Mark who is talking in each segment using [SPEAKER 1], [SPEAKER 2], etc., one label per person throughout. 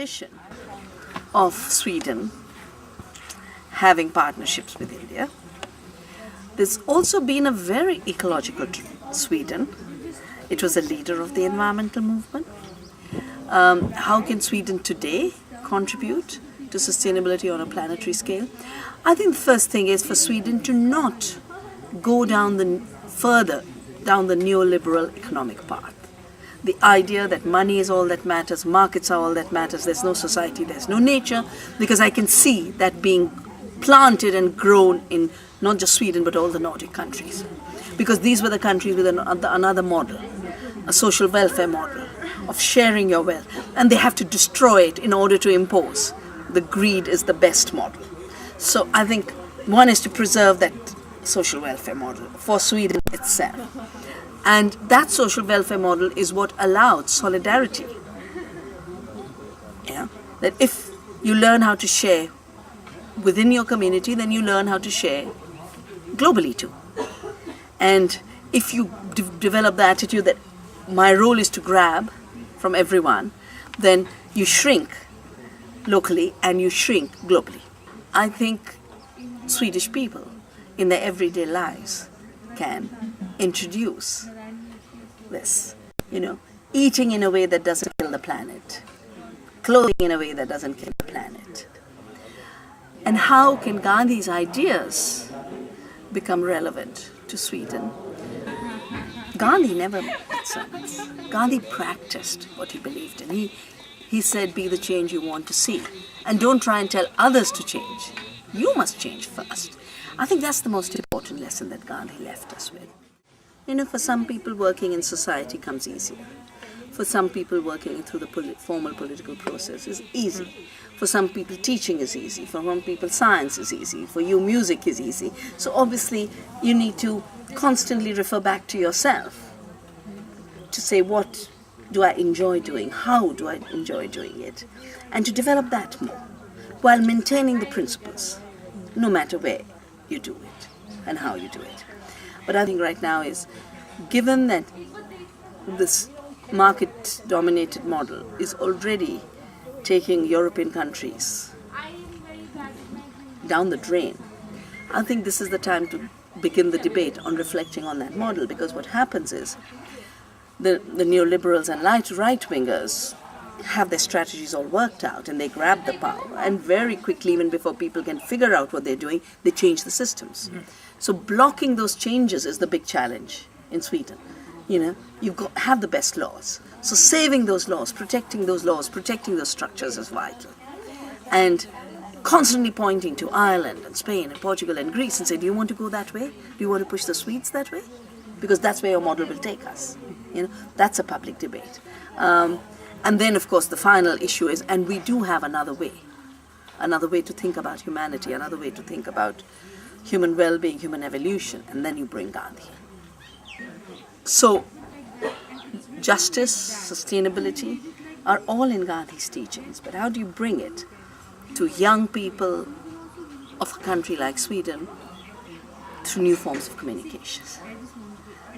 [SPEAKER 1] tradition of Sweden having partnerships with India. There's also been a very ecological Sweden. It was a leader of the environmental movement. How can Sweden today contribute to sustainability on a planetary scale? I think the first thing is for Sweden to not go further down the neoliberal economic path. The idea that money is all that matters, markets are all that matters, there's no society, there's no nature, because I can see that being planted and grown in not just Sweden but all the Nordic countries. Because these were the countries with another model, a social welfare model of sharing your wealth, and they have to destroy it in order to impose. The greed is the best model. So I think one is to preserve that social welfare model for Sweden itself. And that social welfare model is what allowed solidarity. Yeah? That if you learn how to share within your community, then you learn how to share globally too. And if you develop the attitude that my role is to grab from everyone, then you shrink locally and you shrink globally. I think Swedish people in their everyday lives can introduce this, eating in a way that doesn't kill the planet, clothing in a way that doesn't kill the planet. And how can Gandhi's ideas become relevant to Sweden? Gandhi never made sense. Gandhi practiced what he believed in. He said, be the change you want to see. And don't try and tell others to change. You must change first. I think that's the most important lesson that Gandhi left us with. For some people, working in society comes easier. For some people, working through the formal political process is easy. For some people, teaching is easy. For some people, science is easy. For you, music is easy. So obviously, you need to constantly refer back to yourself to say, what do I enjoy doing? How do I enjoy doing it? And to develop that more while maintaining the principles, no matter where you do it and how you do it. But I think right now is, given that this market-dominated model is already taking European countries down the drain, I think this is the time to begin the debate on reflecting on that model, because what happens is the neoliberals and right-wingers have their strategies all worked out and they grab the power, and very quickly, even before people can figure out what they're doing, they change the systems. So blocking those changes is the big challenge in Sweden. You've got have the best laws. So saving those laws, protecting those structures is vital. And constantly pointing to Ireland and Spain and Portugal and Greece and say, do you want to go that way? Do you want to push the Swedes that way? Because that's where your model will take us. That's a public debate. And then, of course, the final issue is, and we do have another way to think about humanity, another way to think about human well-being, human evolution, and then you bring Gandhi. So, justice, sustainability are all in Gandhi's teachings, but how do you bring it to young people of a country like Sweden through new forms of communications,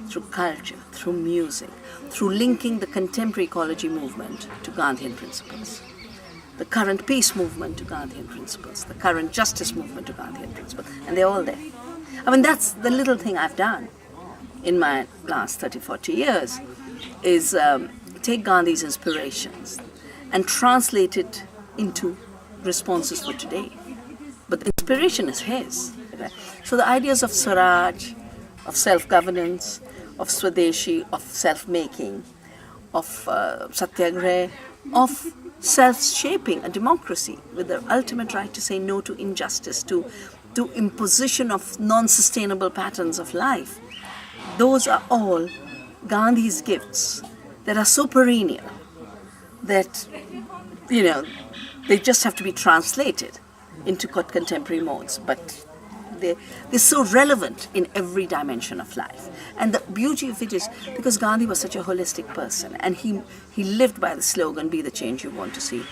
[SPEAKER 1] through culture, through music, through linking the contemporary ecology movement to Gandhian principles, the current peace movement to Gandhian principles, the current justice movement to Gandhian principles, and they're all there. I mean, that's the little thing I've done in my last 30, 40 years, is take Gandhi's inspirations and translate it into responses for today. But the inspiration is his. So the ideas of Swaraj, of self-governance, of Swadeshi, of self-making, of satyagraha, of self-shaping a democracy with the ultimate right to say no to injustice, to imposition of non-sustainable patterns of life. Those are all Gandhi's gifts that are so perennial that, they just have to be translated into contemporary modes. But they're so relevant in every dimension of life. And the beauty of it is because Gandhi was such a holistic person, and he lived by the slogan, be the change you want to see.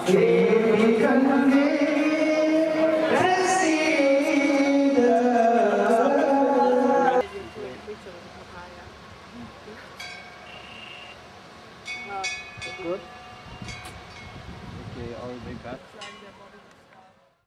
[SPEAKER 2] Good. Okay, I'll be back.